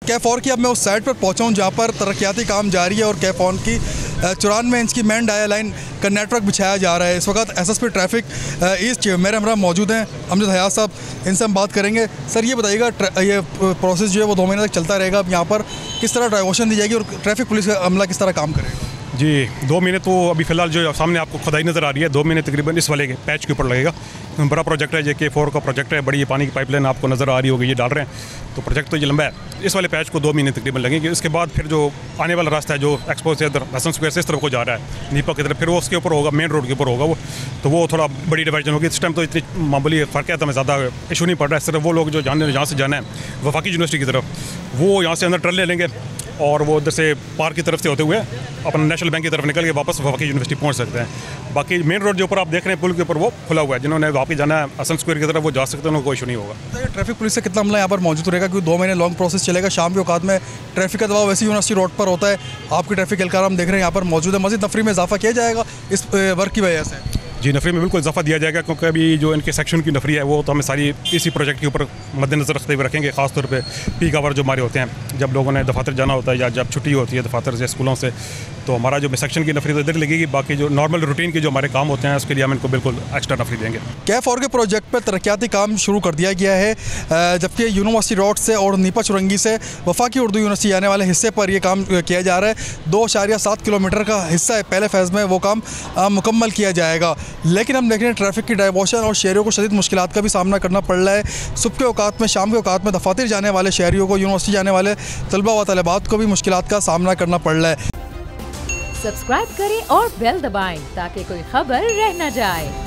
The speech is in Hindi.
कैफ की अब मैं उस साइड पर पहुंचा हूं जहां पर तरक्याती काम जारी है और कैफ की 94 इंच की मेन डायल लाइन का नेटवर्क बिछाया जा रहा है। इस वक्त एसएसपी ट्रैफिक ईस्ट मेरे हमरा मौजूद हैं अमजद हयात साहब, इनसे हम बात करेंगे। सर ये बताइएगा ये प्रोसेस जो है वो 2 महीने तक चलता रहेगा, अब यहाँ पर किस तरह डाइवर्शन दी जाएगी और ट्रैफिक पुलिस का अमला किस तरह काम करेगा? जी 2 महीने तो अभी फ़िलहाल जो सामने आपको खुदाई नज़र आ रही है, 2 महीने तकरीबन इस वाले के पैच के ऊपर लगेगा। बड़ा प्रोजेक्ट है, JK4 का प्रोजेक्ट है, बड़ी ये पानी की पाइपलाइन आपको नज़र आ रही होगी, ये डाल रहे हैं। तो प्रोजेक्ट तो ये लंबा है, इस वाले पैच को 2 महीने तकरीबन लगेंगे। इसके बाद फिर जो आने वाला रास्ता है जो एक्सपोज से इधर हसन स्क्वायर से इस तरफ को जा रहा है नीपा की तरफ, फिर वो उसके ऊपर होगा, मेन रोड के ऊपर होगा वो, तो वो थोड़ा बड़ी डिवाइजन होगी। इस टाइम तो इतनी मामूली फ़र्क है, तो हमें ज़्यादा इशू नहीं पड़ रहा है। सिर्फ वो लोग जो जहाँ से जाना है वफाकी यूनिवर्सिटी की तरफ, वो यहाँ से अंदर ट्रल ले लेंगे और वो उधर से पार्क की तरफ से होते हुए अपना नेशनल बैंक की तरफ निकल के वापस वफाकी यूनिवर्सिटी पहुंच सकते हैं। बाकी मेन रोड जो ऊपर आप देख रहे हैं पुल के ऊपर वो खुला हुआ है, जिन्होंने वापस जाना है हसन स्क्वायर की तरफ वो जा सकते हैं, उनको कोई इशू नहीं होगा। ट्रैफिक पुलिस से कितना अमला यहाँ पर मौजूद रहेगा, क्योंकि 2 महीने लॉन्ग प्रोसेस चलेगा। शाम के औकात में ट्रैफिक का दबाव वैसे यूनिवर्सिटी रोड पर होता है, आपकी ट्रैफिक एहलकार हम देख रहे हैं यहाँ पर मौजूद है। मज़ीद नफरी में इजाफा किया जाएगा इस वर्क की वजह से? जी नफरी में बिल्कुल इजाफा दिया जाएगा, क्योंकि अभी जो इनके सेक्शन की नफरी है वो तो हमें सारी इसी प्रोजेक्ट के ऊपर मद्देनजर रखते हुए रखेंगे। खासतौर पे पीक आवर जो हमारे होते हैं, जब लोगों ने दफातर जाना होता है या जब छुट्टी होती है दफातर से स्कूलों से, तो हमारा जो सेक्शन की नफरी तो इधर लगेगी। बाकी जो नॉर्मल रूटीन के जो हमारे काम होते हैं उसके लिए हम इनको बिल्कुल एक्स्ट्रा नफरी देंगे। कैफ के प्रोजेक्ट पर तरक्याती काम शुरू कर दिया गया है, जबकि यूनिवर्सिटी रोड से और नीपा चुरंगी से वफाकी उर्दू यूनिवर्सिटी आने वाले हिस्से पर यह काम किया जा रहा है। 2.7 किलोमीटर का हिस्सा है, पहले फेज़ में वो काम मुकम्मल किया जाएगा। लेकिन हम देख रहे हैं ट्रैफिक की डाइवर्शन और शहरियों को शदीद मुश्किलात का भी सामना करना पड़ रहा है। सुबह के औकात में, शाम के औकात में दफातर जाने वाले शहरियों को, यूनिवर्सिटी जाने वाले तलबा व तलबात को भी मुश्किलात का सामना करना पड़ रहा है। सब्सक्राइब करें और बेल दबाएं ताकि कोई खबर रह न जाए।